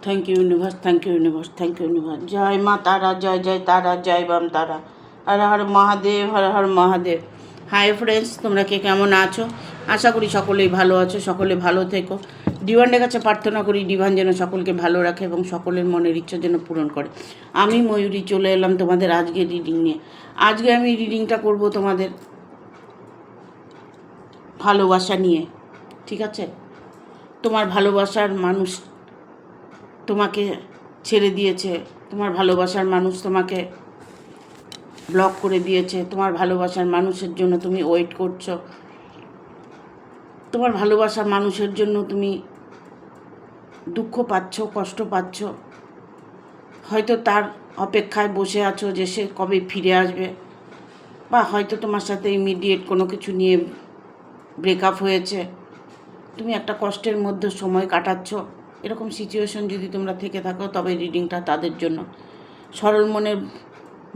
Thank you universe, thank you universe, thank you universe. जय माँ तारा, जय जय तारा, जय বাম তারা। হর হর মহাদেব, হর হর মহাদেব। হাই ফ্রেন্ডস, তোমরা কে কেমন আছো? আশা করি সকলেই ভালো আছো, সকলে ভালো থেকো। ডিভানের কাছে প্রার্থনা করি ডিভান যেন সকলকে ভালো রাখে এবং সকলের মনের ইচ্ছা যেন পূরণ করে। আমি ময়ূরী চলে এলাম তোমাদের আজকে রিডিং নিয়ে। আজকে আমি রিডিংটা করব তোমাদের ভালোবাসা নিয়ে, ঠিক আছে? তোমার ভালোবাসার মানুষ তোমাকে ছেড়ে দিয়েছে, তোমার ভালোবাসার মানুষ তোমাকে ব্লক করে দিয়েছে, তোমার ভালোবাসার মানুষের জন্য তুমি ওয়েট করছো, তোমার ভালোবাসার মানুষের জন্য তুমি দুঃখ পাচ্ছ, কষ্ট পাচ্ছ, হয়তো তার অপেক্ষায় বসে আছো যে সে কবে ফিরে আসবে, বা হয়তো তোমার সাথে ইমিডিয়েট কোনো কিছু নিয়ে ব্রেকআপ হয়েছে, তুমি একটা কষ্টের মধ্যে সময় কাটাচ্ছ। এরকম সিচুয়েশন যদি তোমরা থেকে থাকো তবে রিডিংটা তাদের জন্য। সরল মনের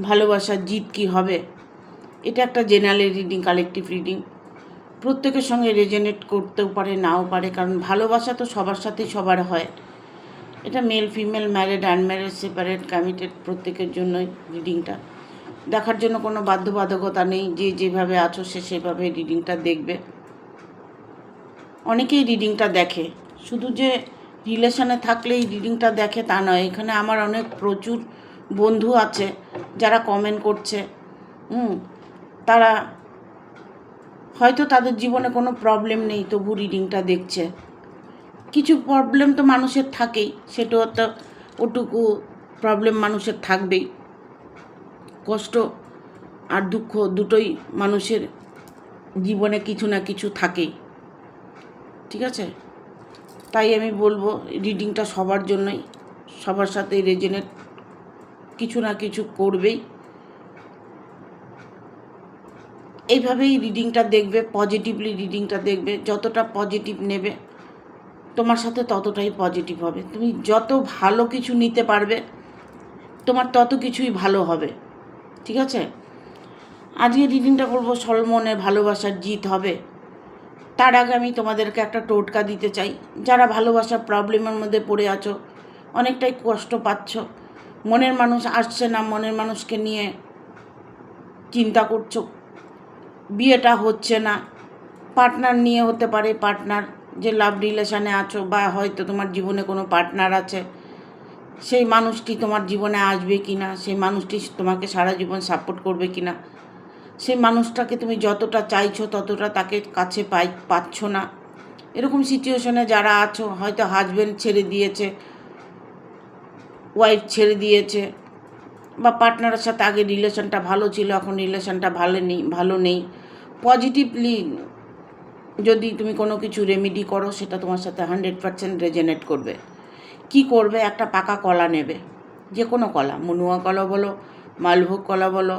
ভালোবাসার জিত কী হবে, এটা একটা জেনারেল রিডিং, কালেকটিভ রিডিং। প্রত্যেকের সঙ্গে রেজোনেট করতেও পারে, নাও পারে, কারণ ভালোবাসা তো সবার সাথেই সবার হয়। এটা male female, married, unmarried, separate, committed, প্রত্যেকের জন্যই রিডিংটা। দেখার জন্য কোনো বাধ্যবাধকতা নেই, যে যেভাবে আছো সে সেভাবে রিডিংটা দেখবে। অনেকেই রিডিংটা দেখে, শুধু যে রিলেশনে থাকলেই রিডিংটা দেখে তা নয়। এখানে আমার অনেক প্রচুর বন্ধু আছে যারা কমেন্ট করছে, তারা হয়তো তাদের জীবনে কোনো প্রবলেম নেই, তবু রিডিংটা দেখছে। কিছু প্রবলেম তো মানুষের থাকেই, সেটাও তো ওটুকু প্রবলেম মানুষের থাকবেই। কষ্ট আর দুঃখ দুটোই মানুষের জীবনে কিছু না কিছু থাকেই, ঠিক আছে? তাই আমি বলবো রিডিংটা সবার জন্যই, সবার সাথেই রেজোনেট কিছু না কিছু করবেই। এইভাবেই রিডিংটা দেখবে, পজিটিভলি রিডিংটা দেখবে। যতটা পজিটিভ নেবে তোমার সাথে ততটাই পজিটিভ হবে। তুমি যত ভালো কিছু নিতে পারবে তোমার তত কিছুই ভালো হবে, ঠিক আছে? আজকে রিডিংটা করবো সরল মনের ভালোবাসার জিত হবে। তার আগে আমি তোমাদেরকে একটা টোটকা দিতে চাই। যারা ভালোবাসার প্রবলেমের মধ্যে পড়ে আছো, অনেকটাই কষ্ট পাচ্ছ, মনের মানুষ আসছে না, মনের মানুষকে নিয়ে চিন্তা করছো, বিয়েটা হচ্ছে না, পার্টনার নিয়ে হতে পারে, পার্টনার যে লাভ রিলেশানে আছো, বা হয়তো তোমার জীবনে কোনো পার্টনার আছে, সেই মানুষটি তোমার জীবনে আসবে কি না, সেই মানুষটি তোমাকে সারা জীবন সাপোর্ট করবে কি না, সেই মানুষটাকে তুমি যতটা চাইছো ততটা তাকে কাছে পাচ্ছ না। এরকম সিচুয়েশনে যারা আছো, হয়তো হাজব্যান্ড ছেড়ে দিয়েছে, ওয়াইফ ছেড়ে দিয়েছে, বা পার্টনারের সাথে আগে রিলেশনটা ভালো ছিল, এখন রিলেশনটা ভালো নেই। পজিটিভলি যদি তুমি কোনো কিছু রেমেডি করো, সেটা তোমার সাথে 100% রেজোনেট করবে। কি করবে? একটা পাকা কলা নেবে, যে কোনো কলা, মনুয়া কলা বলো, মালভোগ কলা বলো,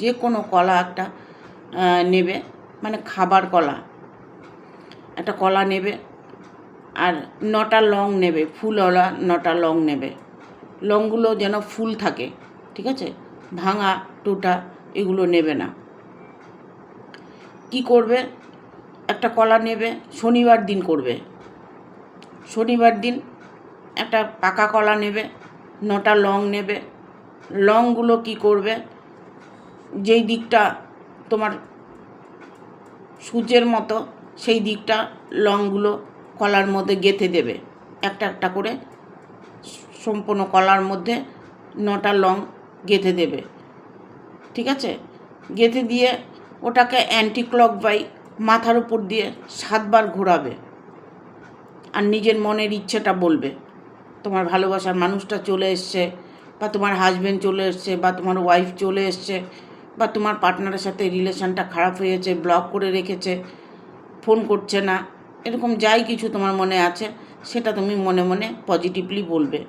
যে কোনো কলা একটা নেবে, মানে খাবার কলা একটা কলা নেবে। আর 9টা লং নেবে, ফুলওয়ালা 9টা লং নেবে। লংগুলো যেন ফুল থাকে, ঠিক আছে? ভাঙা টুটা এগুলো নেবে না। কি করবে? একটা কলা নেবে, শনিবার দিন করবে। শনিবার দিন একটা পাকা কলা নেবে, 9টা লং নেবে। লংগুলো কি করবে? যেই দিকটা তোমার সূর্যের মতো, সেই দিকটা লংগুলো কলার মধ্যে গেঁথে দেবে। একটা একটা করে সম্পূর্ণ কলার মধ্যে 9টা লং গেঁথে দেবে, ঠিক আছে? গেঁথে দিয়ে ওটাকে অ্যান্টি ক্লক বাই মাথার উপর দিয়ে 7 বার ঘোরাবে। আর নিজের মনের ইচ্ছেটা বলবে। তোমার ভালোবাসার মানুষটা চলে এসছে, বা তোমার হাজব্যান্ড চলে এসছে, বা তোমার ওয়াইফ চলে এসছে, বা তোমার পার্টনারের সাথে রিলেশনটা খারাপ হয়েছে, ব্লক করে রেখেছে, ফোন করছে না, এরকম যাই কিছু তোমার মনে আছে সেটা তুমি মনে মনে পজিটিভলি বলবে।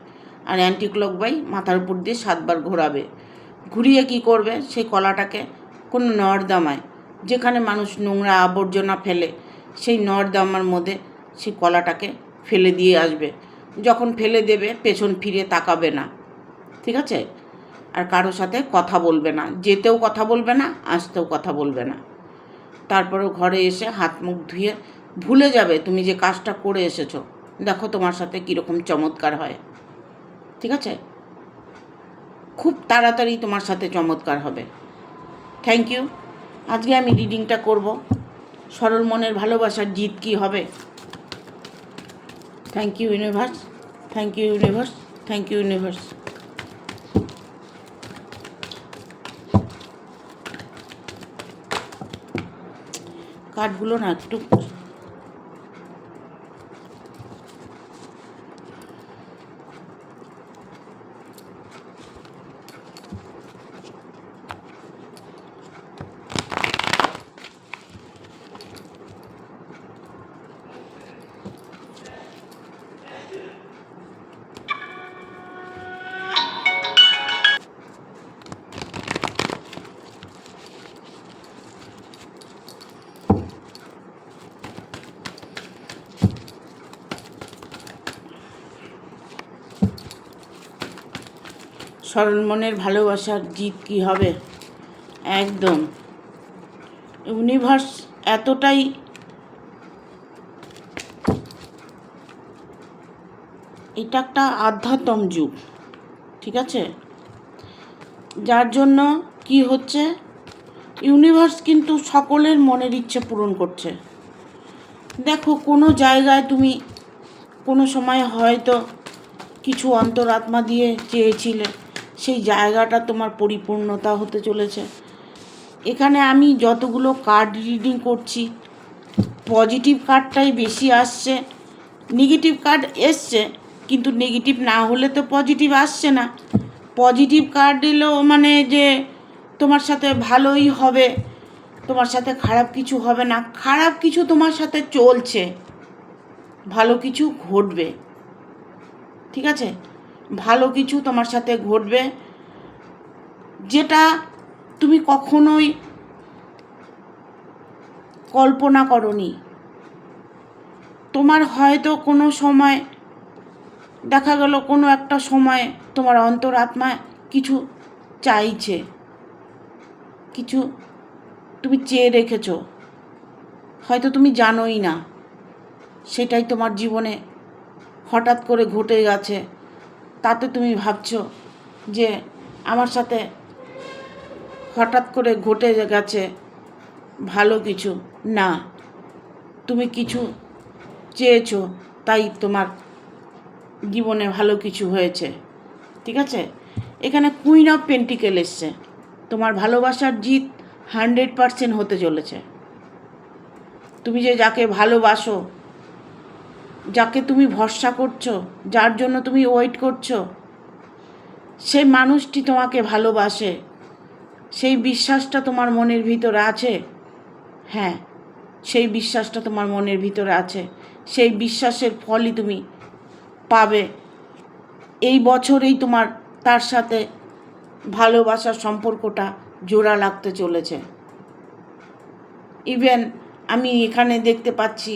আর অ্যান্টি ক্লক বাই মাথার উপর দিয়ে 7 বার ঘোরাবে। ঘুরিয়ে কি করবে? সেই কলাটাকে কোনো নর্দমায়, যেখানে মানুষ নোংরা আবর্জনা ফেলে, সেই নর্দমার মধ্যে সেই কলাটাকে ফেলে দিয়ে আসবে। যখন ফেলে দেবে পেছন ফিরে তাকাবে না, ঠিক আছে? আর কারোর সাথে কথা বলবে না, যেতেও কথা বলবে না, আসতেও কথা বলবে না। তারপরে ঘরে এসে হাত মুখ ধুয়ে ভুলে যাবে তুমি যে কাজটা করে এসেছো। দেখো তোমার সাথে কীরকম চমৎকার হয়। ঠিক আছে? খুব তাড়াতাড়ি তোমার সাথে চমৎকার হবে। Thank you. আজকে আমি রিডিংটা করব, সরল মনের ভালোবাসার জিত কী হবে। Thank you universe, thank you universe, thank you universe. কার্ডগুলো না একটু সরল মনের ভালোবাসার জিত কী হবে। একদম ইউনিভার্স এতটাই এটা একটা আধ্যাত্ম যুগ, ঠিক আছে? যার জন্য কি হচ্ছে, ইউনিভার্স কিন্তু সকলের মনের ইচ্ছে পূরণ করছে। দেখো, কোনো জায়গায় তুমি কোনো সময় হয়তো কিছু অন্তরাত্মা দিয়ে চেয়েছিলে, সেই জায়গাটা তোমার পরিপূর্ণতা হতে চলেছে। এখানে আমি যতগুলো কার্ড রিডিং করছি, পজিটিভ কার্ডটাই বেশি আসছে। নেগেটিভ কার্ড এসছে, কিন্তু নেগেটিভ না হলে তো পজিটিভ আসছে না। পজিটিভ কার্ড এলেও মানে যে তোমার সাথে ভালোই হবে, তোমার সাথে খারাপ কিছু হবে না। খারাপ কিছু তোমার সাথে চলছে, ভালো কিছু ঘটবে, ঠিক আছে? ভালো কিছু তোমার সাথে ঘটবে, যেটা তুমি কখনোই কল্পনা করনি। তোমার হয়তো কোনো সময় দেখা গেল, কোনো একটা সময় তোমার অন্তরাত্মা কিছু চাইছে, কিছু তুমি চেয়ে রেখেছো, হয়তো তুমি জানোই না, সেটাই তোমার জীবনে হঠাৎ করে ঘটে গেছে। তাতে তুমি ভাবছো যে আমার সাথে হঠাৎ করে ঘটে গেছে ভালো কিছু। না, তুমি কিছু চেয়েছো, তাই তোমার জীবনে ভালো কিছু হয়েছে, ঠিক আছে? এখানে কুইন অফ পেন্টিকেল এসছে। তোমার ভালোবাসার জিত 100% হতে চলেছে। তুমি যে যাকে ভালোবাসো, যাকে তুমি ভরসা করছো, যার জন্য তুমি ওয়েট করছো, সেই মানুষটি তোমাকে ভালোবাসে। সেই বিশ্বাসটা তোমার মনের ভিতরে আছে। হ্যাঁ, সেই বিশ্বাসটা তোমার মনের ভিতরে আছে। সেই বিশ্বাসের ফলই তুমি পাবে। এই বছরেই তোমার তার সাথে ভালোবাসার সম্পর্কটা জোড়া লাগতে চলেছে। ইভেন আমি এখানে দেখতে পাচ্ছি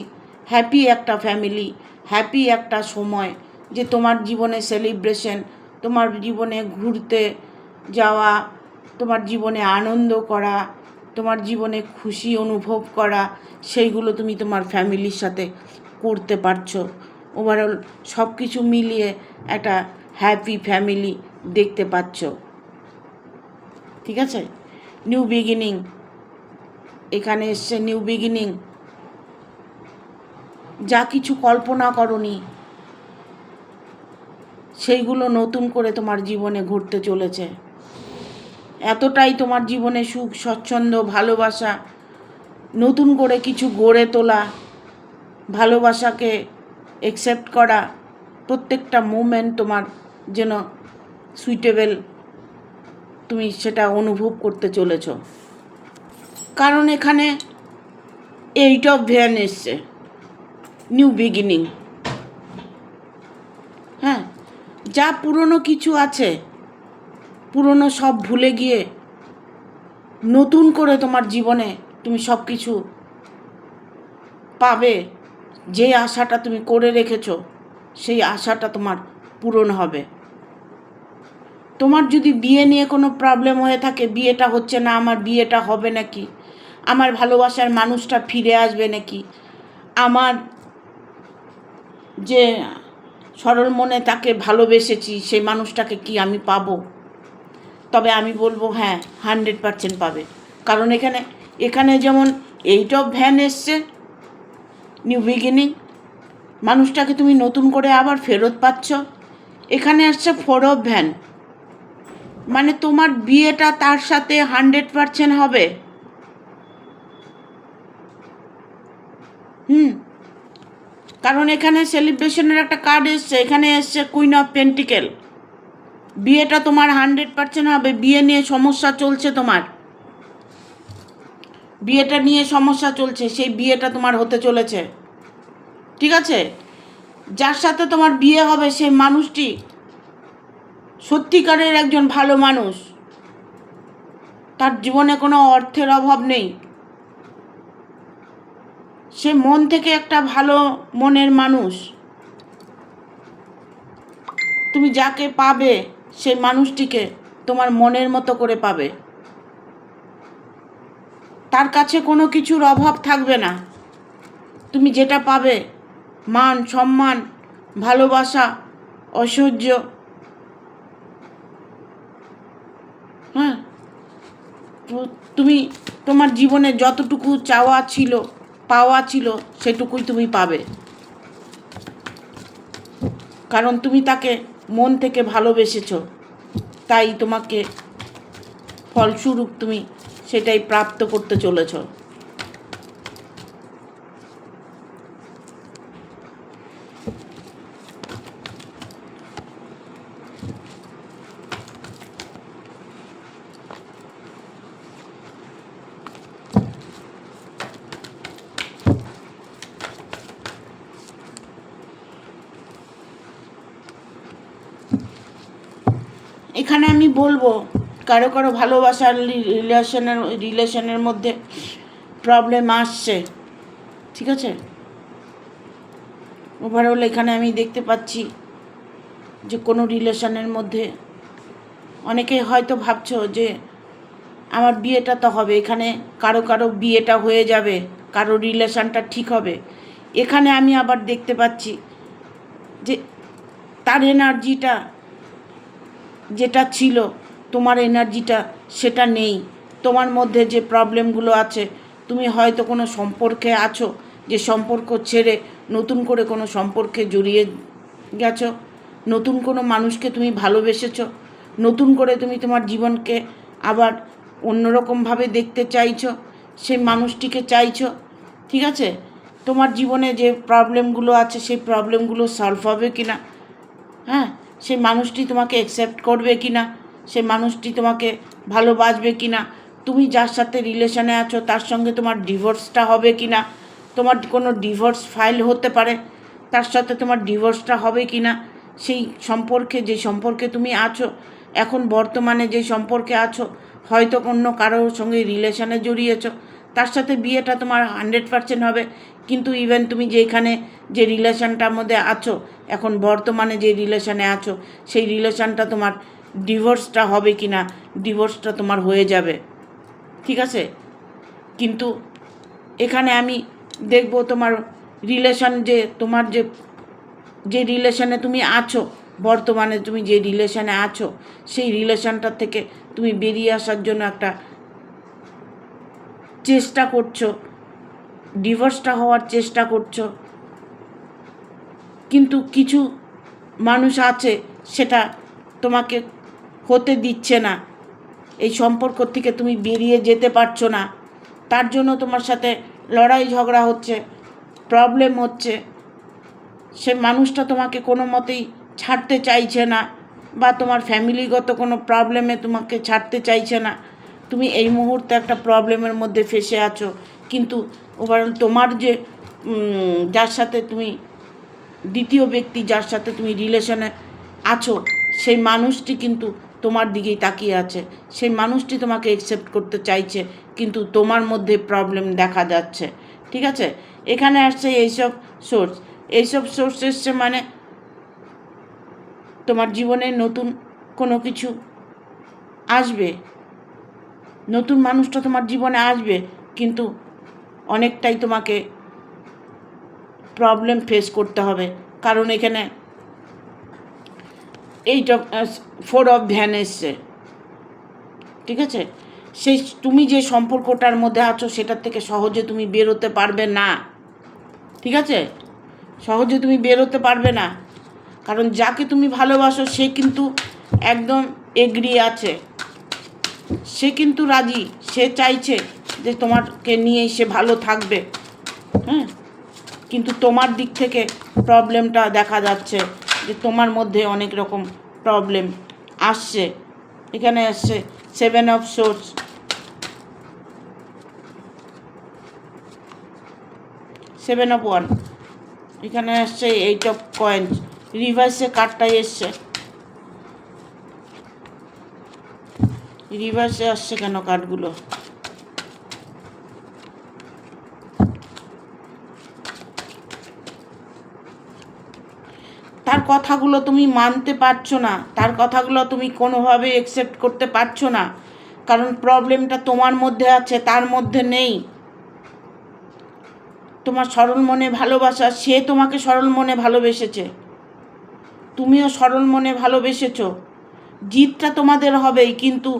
হ্যাপি একটা ফ্যামিলি, হ্যাপি একটা সময়, যে তোমার জীবনে সেলিব্রেশন, তোমার জীবনে ঘুরতে যাওয়া, তোমার জীবনে আনন্দ করা, তোমার জীবনে খুশি অনুভব করা, সেইগুলো তুমি তোমার ফ্যামিলির সাথে করতে পারছো। ওভারঅল সব কিছু মিলিয়ে একটা হ্যাপি ফ্যামিলি দেখতে পাচ্ছ, ঠিক আছে? নিউ বিগিনিং এখানে এসছে, নিউ বিগিনিং। যা কিছু কল্পনা করনি, সেইগুলো নতুন করে তোমার জীবনে ঘটতে চলেছে। এতটাই তোমার জীবনে সুখ, স্বচ্ছন্দ, ভালোবাসা, নতুন করে কিছু গড়ে তোলা, ভালোবাসাকে অ্যাকসেপ্ট করা, প্রত্যেকটা মুমেন্ট তোমার যেন সুইটেবল, তুমি সেটা অনুভব করতে চলেছ। কারণ এখানে 8 অফ ভ্যান এসছে, নিউ বিগিনিং। হ্যাঁ, যা পুরনো কিছু আছে, পুরনো সব ভুলে গিয়ে নতুন করে তোমার জীবনে তুমি সব কিছু পাবে। যে আশাটা তুমি করে রেখেছো, সেই আশাটা তোমার পূরণ হবে। তোমার যদি বিয়ে নিয়ে কোনো প্রবলেম হয়ে থাকে, বিয়েটা হচ্ছে না, আমার বিয়েটা হবে নাকি, আমার ভালোবাসার মানুষটা ফিরে আসবে নাকি, আমার যে সরল মনে তাকে ভালোবেসেছি, সেই মানুষটাকে কি আমি পাবো? তবে আমি বলবো হ্যাঁ, 100% পাবে। কারণ এখানে যেমন 8 অফ ভ্যান এসছে, নিউ বিগিনিং, মানুষটাকে তুমি নতুন করে আবার ফেরত পাচ্ছ। এখানে আসছে 4 অফ ভ্যান, মানে তোমার বিয়েটা তার সাথে 100% হবে। কারণ এখানে সেলিব্রেশনের একটা কার্ড এসছে, এখানে এসছে কুইন অফ পেন্টিকেল। বিয়েটা তোমার 100% হবে। বিয়ে নিয়ে সমস্যা চলছে, তোমার বিয়েটা নিয়ে সমস্যা চলছে, সেই বিয়েটা তোমার হতে চলেছে। ঠিক আছে, যার সাথে তোমার বিয়ে হবে সেই মানুষটি সত্যিকারের একজন ভালো মানুষ, তার জীবনে কোনো অর্থের অভাব নেই, সে মন থেকে একটা ভালো মনের মানুষ। তুমি যাকে পাবে সেই মানুষটিকে তোমার মনের মতো করে পাবে, তার কাছে কোনো কিছুর অভাব থাকবে না। তুমি যেটা পাবে, মান সম্মান, ভালোবাসা, ঐশ্বর্য, হ্যাঁ, তুমি তোমার জীবনে যতটুকু চাওয়া ছিল, পাওয়া ছিল, সেটুকুই তুমি পাবে। কারণ তুমি তাকে মন থেকে ভালোবেসেছো, তাই তোমাকে ফলস্বরূপ তুমি সেটাই প্রাপ্ত করতে চলেছো। এখানে আমি বলবো কারো কারো ভালোবাসার রিলেশনের মধ্যে প্রবলেম আসছে। ঠিক আছে, ওভারঅল এখানে আমি দেখতে পাচ্ছি যে কোনো রিলেশনের মধ্যে অনেকে হয়তো ভাবছো যে আমার বিয়েটা তো হবে, এখানে কারো কারো বিয়েটা হয়ে যাবে, কারো রিলেশনটা ঠিক হবে। এখানে আমি আবার দেখতে পাচ্ছি যে তার এনার্জিটা যেটা ছিল, তোমার এনার্জিটা সেটা নেই। তোমার মধ্যে যে প্রবলেমগুলো আছে, তুমি হয়তো কোনো সম্পর্কে আছো, যে সম্পর্ক ছেড়ে নতুন করে কোনো সম্পর্কে জড়িয়ে গেছো, নতুন কোনো মানুষকে তুমি ভালোবেসেছো, নতুন করে তুমি তোমার জীবনকে আবার অন্যরকমভাবে দেখতে চাইছো, সেই মানুষটিকে চাইছো। ঠিক আছে, তোমার জীবনে যে প্রবলেমগুলো আছে সেই প্রবলেমগুলো সলভ হবে কি না, হ্যাঁ, সেই মানুষটি তোমাকে অ্যাকসেপ্ট করবে কি না, সেই মানুষটি তোমাকে ভালোবাসবে কি না, তুমি যার সাথে রিলেশনে আছো তার সঙ্গে তোমার ডিভোর্সটা হবে কি না, তোমার কোনো ডিভোর্স ফাইল হতে পারে, তার সাথে তোমার ডিভোর্সটা হবে কি না, সেই সম্পর্কে যে সম্পর্কে তুমি আছো, এখন বর্তমানে যে সম্পর্কে আছো, হয়তো অন্য কারোর সঙ্গে রিলেশনে জড়িয়েছো, তার সাথে বিয়েটা তোমার 100% হবে। কিন্তু ইভেন তুমি যেখানে যে রিলেশনটার মধ্যে আছো, এখন বর্তমানে যে রিলেশনে আছো, সেই রিলেশনটা তোমার ডিভোর্সটা হবে কি না, ডিভোর্সটা তোমার হয়ে যাবে। ঠিক আছে, কিন্তু এখানে আমি দেখব তোমার রিলেশন, যে তোমার যে রিলেশনে তুমি আছো, বর্তমানে তুমি যে রিলেশনে আছো, সেই রিলেশনটার থেকে তুমি বেরিয়ে আসার জন্য একটা চেষ্টা করছো, ডিভোর্সটা হওয়ার চেষ্টা করছো। কিন্তু কিছু মানুষ আছে সেটা তোমাকে হতে দিচ্ছে না, এই সম্পর্ক থেকে তুমি বেরিয়ে যেতে পারছো না, তার জন্য তোমার সাথে লড়াই ঝগড়া হচ্ছে, প্রবলেম হচ্ছে। সে মানুষটা তোমাকে কোনো মতেই ছাড়তে চাইছে না, বা তোমার ফ্যামিলিগত কোনো প্রবলেমে তোমাকে ছাড়তে চাইছে না। তুমি এই মুহূর্তে একটা প্রবলেমের মধ্যে ফেসে আছো, কিন্তু ওভারঅল তোমার যে যার সাথে তুমি দ্বিতীয় ব্যক্তি, যার সাথে তুমি রিলেশনে আছো, সেই মানুষটি কিন্তু তোমার দিকেই তাকিয়ে আছে, সেই মানুষটি তোমাকে অ্যাকসেপ্ট করতে চাইছে, কিন্তু তোমার মধ্যে প্রবলেম দেখা যাচ্ছে। ঠিক আছে, এখানে আসছে এইসব সোর্স এসছে, মানে তোমার জীবনে নতুন কোনো কিছু আসবে, নতুন মানুষটা তোমার জীবনে আসবে, কিন্তু অনেকটাই তোমাকে প্রবলেম ফেস করতে হবে। কারণ এখানে এইট অফ 4 অফ ভ্যান এসছে, ঠিক আছে? সেই তুমি যে সম্পর্কটার মধ্যে আছো সেটার থেকে সহজে তুমি বেরোতে পারবে না, ঠিক আছে? সহজে তুমি বেরোতে পারবে না, কারণ যাকে তুমি ভালোবাসো সে কিন্তু একদম এগ্রি আছে, সে কিন্তু রাজি, সে চাইছে যে তোমাকে নিয়ে সে ভালো থাকবে, হ্যাঁ। কিন্তু তোমার দিক থেকে প্রবলেমটা দেখা যাচ্ছে যে তোমার মধ্যে অনেক রকম প্রবলেম আসছে। এখানে আসছে 7 অফ সোর্স, 7 অফ ওয়ান, এখানে আসছে 8 অফ কয়েন্স, রিভার্সে কার্ডটাই এসছে। রিভার্সে আসছে কেন কার্ডগুলো? তার কথাগুলো তুমি মানতে পারছো না, তার কথাগুলো তুমি কোনোভাবে অ্যাকসেপ্ট করতে পারছো না, কারণ প্রবলেমটা তোমার মধ্যে আছে, তার মধ্যে নেই। তোমার সরল মনে ভালোবাসা, সে তোমাকে সরল মনে ভালোবেসেছে, তুমিও সরল মনে ভালোবেসেছ। জিতটা তোমাদের হবেই, কিন্তু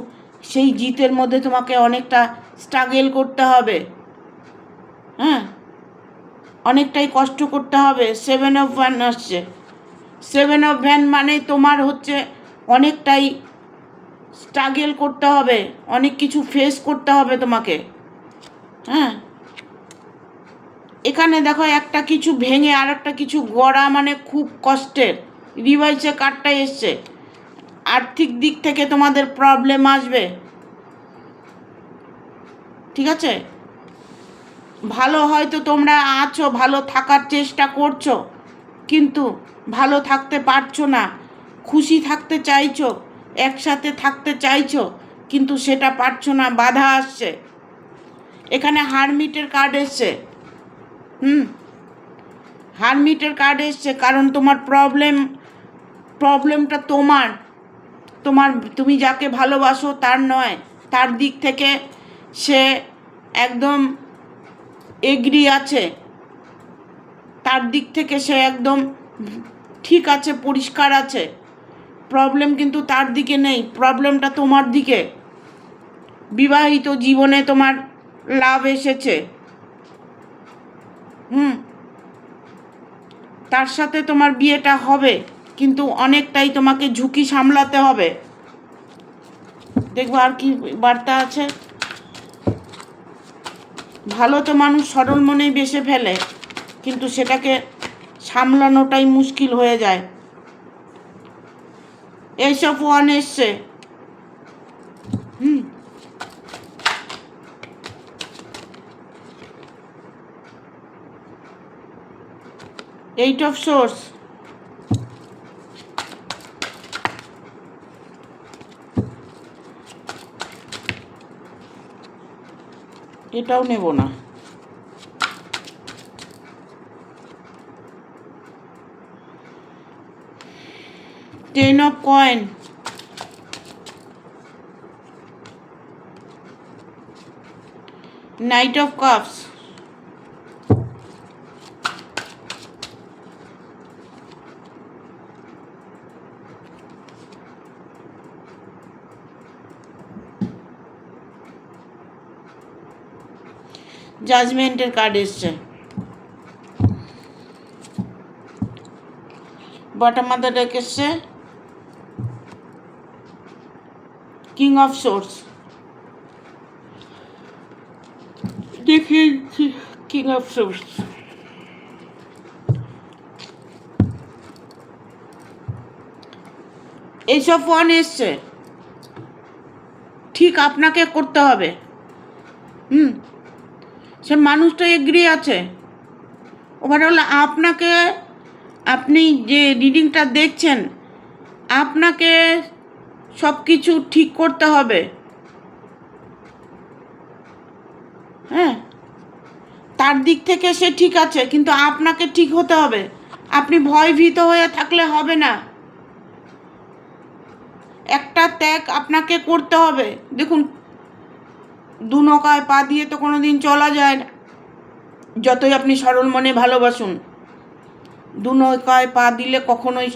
সেই জিতের মধ্যে তোমাকে অনেকটা স্ট্রাগল করতে হবে, হ্যাঁ, অনেকটাই কষ্ট করতে হবে। 7 অফ ভ্যান আসছে, 7 অফ ভ্যান মানে তোমার হচ্ছে অনেকটাই স্ট্রাগল করতে হবে, অনেক কিছু ফেস করতে হবে তোমাকে, হ্যাঁ। এখানে দেখো একটা কিছু ভেঙে আর একটা কিছু গড়া মানে খুব কষ্টের। রিভার্সে কার্ডটা এসছে, আর্থিক দিক থেকে তোমাদের প্রবলেম আসবে, ঠিক আছে? ভালো হয়তো তোমরা আছো, ভালো থাকার চেষ্টা করছো, কিন্তু ভালো থাকতে পারছো না, খুশি থাকতে চাইছো, একসাথে থাকতে চাইছো, কিন্তু সেটা পারছো না, বাধা আসছে। এখানে হারমিটের কার্ড এসছে, হারমিটের কার্ড এসছে, কারণ তোমার প্রবলেমটা তোমার তুমি যাকে ভালোবাসো তার নয়, তার দিক থেকে সে একদম এগ্রি আছে, তার দিক থেকে সে একদম ঠিক আছে, পরিষ্কার আছে। প্রবলেম কিন্তু তার দিকে নেই, প্রবলেমটা তোমার দিকে। বিবাহিত জীবনে তোমার লাভ এসেছে, তার সাথে তোমার বিয়েটা হবে, কিন্তু অনেকটাই তোমাকে ঝুঁকি সামলাতে হবে। দেখবো আর কি বার্তা আছে। ভালো তো মানুষ সরল মনেই বেসে ফেলে, কিন্তু সেটাকে সামলানোটাই মুশকিল হয়ে যায়। এইসব ওয়ান এসছে, এইট অফ সোর্স, এটাও নেব না। 10 of coins, knight of cups, জাজমেন্টের কার্ড এসছে, বটম অফ দ্য ডেক এসছে কিং অফ সোর্স। দেখি কিং অফ সোর্স, এইসব ওয়ান এসছে, ঠিক আপনাকে করতে হবে। সে মানুষটা এগ্রি আছে, ওভারঅল আপনাকে, আপনি যে রিডিংটা দেখছেন, আপনাকে সব কিছু ঠিক করতে হবে, হ্যাঁ। তার দিক থেকে সে ঠিক আছে, কিন্তু আপনাকে ঠিক হতে হবে। আপনি ভয়ভীত হয়ে থাকলে হবে না, একটা ত্যাগ আপনাকে করতে হবে। দেখুন, দু নৌকায় পা দিয়ে তো কোনো দিন চলা যায় না, যতই আপনি সরল মনে ভালোবাসুন। দু নৌকায় পা দিলে কখনোই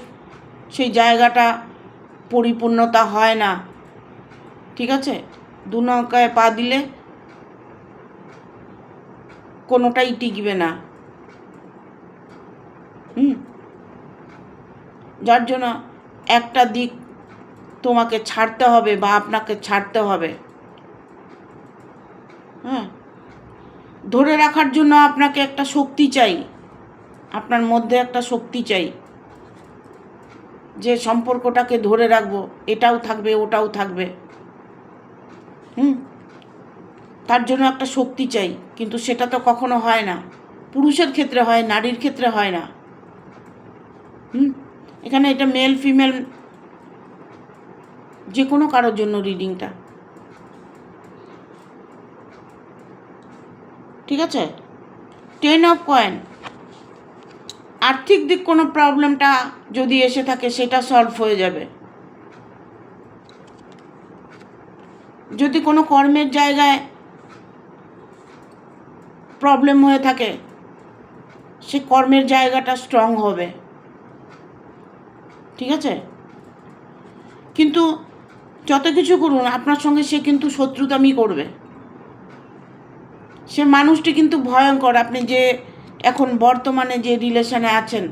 সেই জায়গাটা পরিপূর্ণতা হয় না, ঠিক আছে? দু নৌকায় পা দিলে কোনোটাই টিকবে না। যার জন্য একটা দিক তোমাকে ছাড়তে হবে বা আপনাকে ছাড়তে হবে। ধরে রাখার জন্য আপনাকে একটা শক্তি চাই, আপনার মধ্যে একটা শক্তি চাই যে সম্পর্কটাকে ধরে রাখবো, এটাও থাকবে ওটাও থাকবে। তার জন্য একটা শক্তি চাই, কিন্তু সেটা তো কখনো হয় না। পুরুষের ক্ষেত্রে হয়, নারীর ক্ষেত্রে হয় না। এখানে এটা মেল ফিমেল যে কোনো কারোর জন্য রিডিংটা, ঠিক আছে? 10 অফ কয়েন, আর্থিক দিক কোনো প্রবলেমটা যদি এসে থাকে সেটা সলভ হয়ে যাবে। যদি কোনো কর্মের জায়গায় প্রবলেম হয়ে থাকে সে কর্মের জায়গাটা স্ট্রং হবে, ঠিক আছে? কিন্তু যত কিছু করুন আপনার সঙ্গে সে কিন্তু শত্রুতামি করবে। সে মানুষটি কিন্তু ভয়ঙ্কর। আপনি যে এখন বর্তমানে যে রিলেশনে আছেন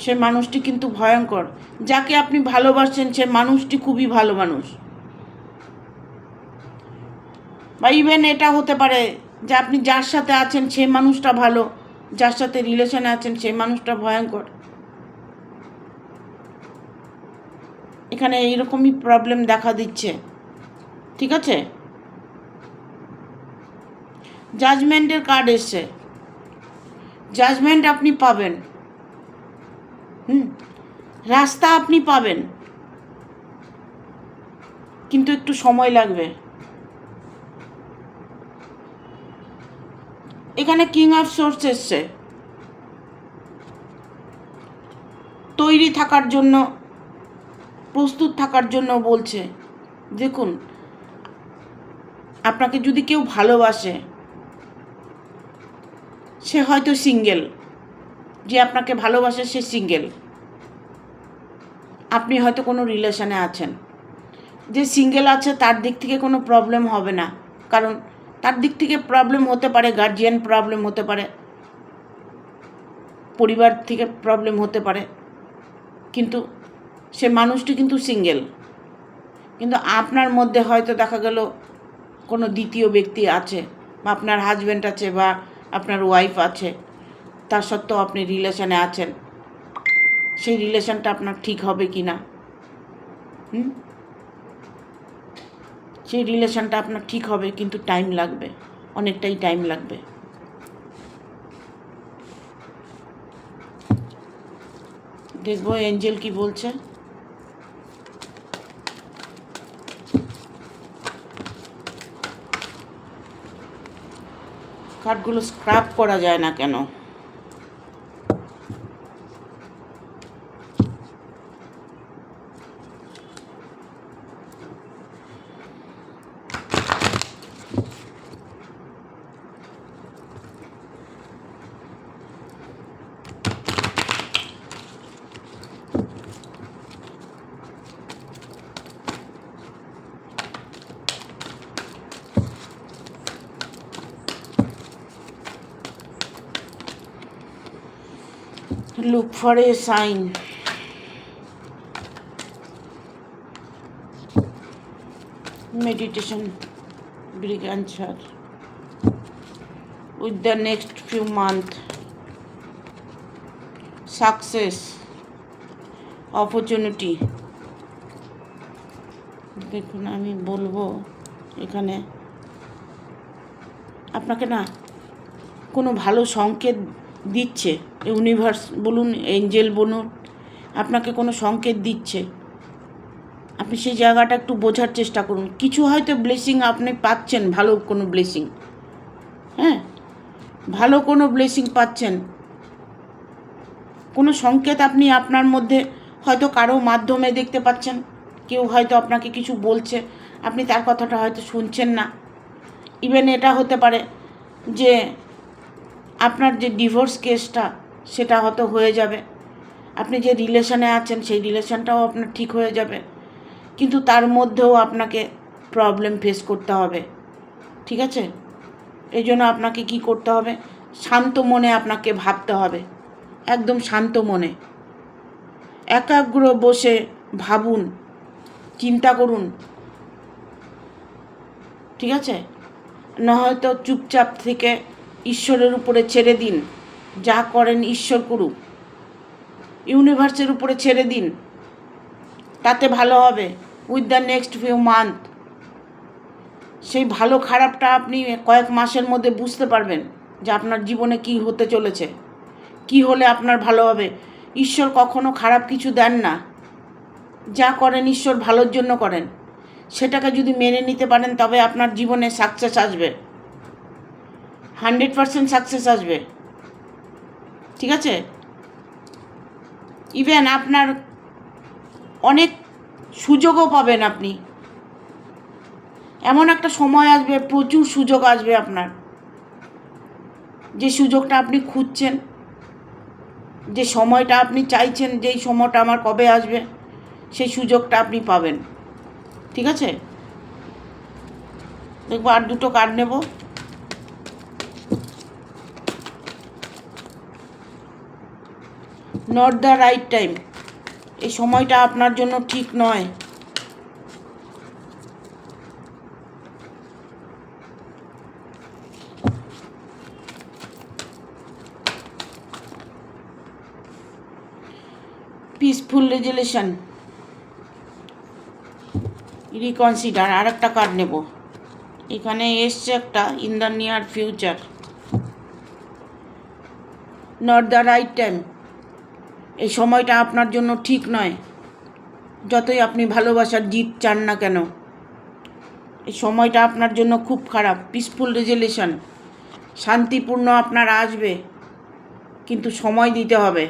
সে মানুষটি কিন্তু ভয়ঙ্কর। যাকে আপনি ভালোবাসেন সে মানুষটি খুবই ভালো মানুষ। বা ইভেন এটা হতে পারে যে আপনি যার সাথে আছেন সে মানুষটা ভালো, যার সাথে রিলেশনে আছেন সে মানুষটা ভয়ঙ্কর। এখানে এইরকমই প্রবলেম দেখা দিচ্ছে, ঠিক আছে? জাজমেন্টের কার্ড এসছে, জাজমেন্ট আপনি পাবেন, রাস্তা আপনি পাবেন, কিন্তু একটু সময় লাগবে। এখানে কিং অফ সোর্স এসছে, তৈরি থাকার জন্য, প্রস্তুত থাকার জন্য বলছে। দেখুন, আপনাকে যদি কেউ ভালোবাসে সে হয়তো সিঙ্গেল, যে আপনাকে ভালোবাসে সে সিঙ্গেল, আপনি হয়তো কোনো রিলেশনে আছেন। যে সিঙ্গেল আছে তার দিক থেকে কোনো প্রবলেম হবে না, কারণ তার দিক থেকে প্রবলেম হতে পারে, গার্জিয়ান প্রবলেম হতে পারে, পরিবার থেকে প্রবলেম হতে পারে, কিন্তু সে মানুষটি কিন্তু সিঙ্গেল। কিন্তু আপনার মধ্যে হয়তো দেখা গেল কোনো দ্বিতীয় ব্যক্তি আছে, বা আপনার হাজব্যান্ড আছে বা আপনার ওয়াইফ আছে, তা সত্ত্বেও আপনি রিলেশনে আছেন। সেই রিলেশনটা আপনার ঠিক হবে কি না, সেই রিলেশনটা আপনার ঠিক হবে, কিন্তু টাইম লাগবে, অনেকটাই টাইম লাগবে। দেখবো এঞ্জেল কি বলছে। কার্ডগুলো স্ক্র্যাপ করা যায় না কেন? Look for a sign. Meditation bring answer with the next few months. Success, opportunity. দেখুন, আমি বলবো এখানে আপনাকে না কোনো ভালো সংকেত দিচ্ছে, ইউনিভার্স বলুন, এঞ্জেল বলুন, আপনাকে কোনো সংকেত দিচ্ছে। আপনি সেই জায়গাটা একটু বোঝার চেষ্টা করুন। কিছু হয়তো ব্লেসিং আপনি পাচ্ছেন, ভালো কোনো ব্লেসিং, ভালো কোনো ব্লেসিং পাচ্ছেন, কোনো সংকেত আপনি আপনার মধ্যে হয়তো কারো মাধ্যমে দেখতে পাচ্ছেন। কেউ হয়তো আপনাকে কিছু বলছে, আপনি তার কথাটা হয়তো শুনছেন না। ইভেন এটা হতে পারে যে আপনার যে ডিভোর্স কেসটা সেটা হয়তো হয়ে যাবে, আপনি যে রিলেশনে আছেন সেই রিলেশনটাও আপনার ঠিক হয়ে যাবে, কিন্তু তার মধ্যেও আপনাকে প্রবলেম ফেস করতে হবে। ঠিক আছে? এই জন্য আপনাকে কি করতে হবে, শান্ত মনে আপনাকে ভাবতে হবে, একদম শান্ত মনে একাগ্র বসে ভাবুন, চিন্তা করুন। ঠিক আছে? না হয়তো চুপচাপ থেকে ঈশ্বরের উপরে ছেড়ে দিন, যা করেন ঈশ্বর করুক, ইউনিভার্সের উপরে ছেড়ে দিন, তাতে ভালো হবে। With the next few month সেই ভালো খারাপটা আপনি কয়েক মাসের মধ্যে বুঝতে পারবেন যে আপনার জীবনে কি হতে চলেছে, কি হলে আপনার ভালো হবে। ঈশ্বর কখনো খারাপ কিছু দেন না, যা করেন ঈশ্বর ভালোর জন্য করেন। সেটাকে যদি মেনে নিতে পারেন তবে আপনার জীবনে সাকসেস আসবে, 100% সাকসেস আসবে। ঠিক আছে? ইভেন আপনার অনেক সুযোগও পাবেন। আপনি এমন একটা সময় আসবে, প্রচুর সুযোগ আসবে আপনার, যে সুযোগটা আপনি খুঁজছেন, যে সময়টা আপনি চাইছেন, যেই সময়টা আমার কবে আসবে, সেই সুযোগটা আপনি পাবেন। ঠিক আছে? দেখবো আর দুটো কার্ড নেব। নট দ্য রাইট টাইম, এই সময়টা আপনার জন্য ঠিক নয়। Peaceful resolution, reconsider. আর একটা কার্ড নেব। এখানে এসছে একটা in the near future, not the right time, এই সময়টা আপনার জন্য ঠিক নয়। যতই আপনি ভালোবাসার জিত চান না কেন, এই সময়টা আপনার জন্য খুব খারাপ। পিসফুল রেজলিউশন, শান্তিপূর্ণ আপনার আসবে, কিন্তু সময় দিতে হবে।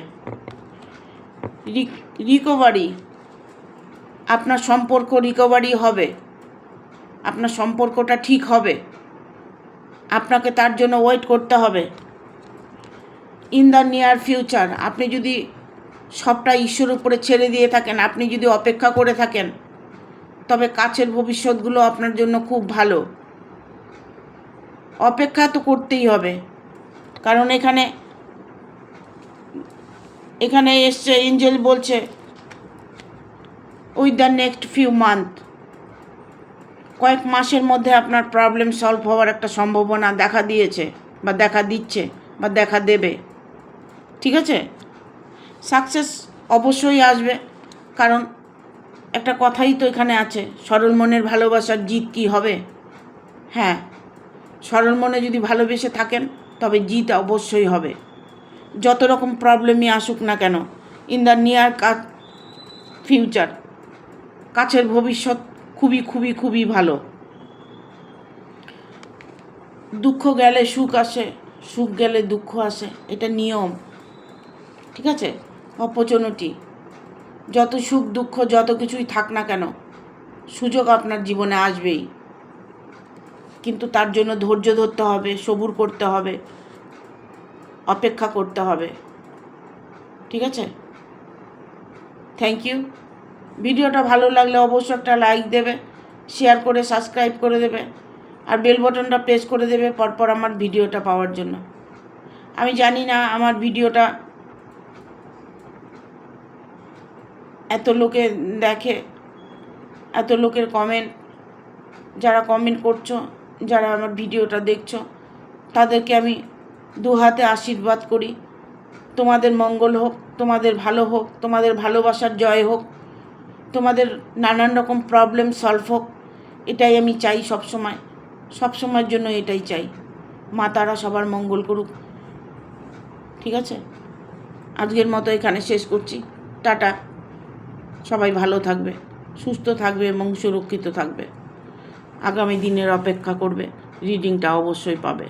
রিকভারি, আপনার সম্পর্ক রিকভারি হবে, আপনার সম্পর্কটা ঠিক হবে, আপনাকে তার জন্য ওয়েট করতে হবে। ইন দ্য নিয়ার ফিউচার, আপনি যদি সবটা ঈশ্বরের উপরে ছেড়ে দিয়ে থাকেন, আপনি যদি অপেক্ষা করে থাকেন, তবে কাছের ভবিষ্যৎগুলো আপনার জন্য খুব ভালো। অপেক্ষা তো করতেই হবে, কারণ এখানে এসছে এঞ্জেল বলছে with the next few month, কয়েক মাসের মধ্যে আপনার প্রবলেম সলভ হওয়ার একটা সম্ভাবনা দেখা দিয়েছে, বা দেখা দিচ্ছে, বা দেখা দেবে। ঠিক আছে? সাকসেস অবশ্যই আসবে, কারণ একটা কথাই তো এখানে আছে, সরল মনের ভালোবাসার জিত কি হবে? হ্যাঁ, সরল মনে যদি ভালোবেসে থাকেন তবে জিত অবশ্যই হবে, যত রকম প্রবলেমই আসুক না কেন। ইন দ্য নিয়ার ফিউচার, কাছের ভবিষ্যৎ খুবই খুবই খুবই ভালো। দুঃখ গেলে সুখ আসে, সুখ গেলে দুঃখ আসে, এটা নিয়ম। ঠিক আছে? অপরচুনিটি, যত সুখ দুঃখ যত কিছুই থাক না কেন, সুযোগ আপনার জীবনে আসবেই, কিন্তু তার জন্য ধৈর্য ধরতে হবে, সবুর করতে হবে, অপেক্ষা করতে হবে। ঠিক আছে? Thank you. ভিডিওটা ভালো লাগলে অবশ্যই একটা লাইক দেবে, শেয়ার করে সাবস্ক্রাইব করে দেবে, আর বেল বাটনটা প্রেস করে দেবে পরপর আমার ভিডিওটা পাওয়ার জন্য। আমি জানি না আমার ভিডিওটা এত লোকে দেখে, এত লোকের কমেন্ট, যারা কমেন্ট করছো, যারা আমার ভিডিওটা দেখছো, তাদেরকে আমি দু হাতে আশীর্বাদ করি। তোমাদের মঙ্গল হোক, তোমাদের ভালো হোক, তোমাদের ভালোবাসার জয় হোক, তোমাদের নানান রকম প্রবলেম সলভ হোক, এটাই আমি চাই সবসময়, সবসময়ের জন্য এটাই চাই। মা তারা সবার মঙ্গল করুক। ঠিক আছে? আজকের মতো এখানে শেষ করছি। টাটা। সবাই ভালো থাকবে, সুস্থ থাকবে এবং সুরক্ষিত থাকবে। আগামী দিনের অপেক্ষা করবে, রিডিংটা অবশ্যই পাবে।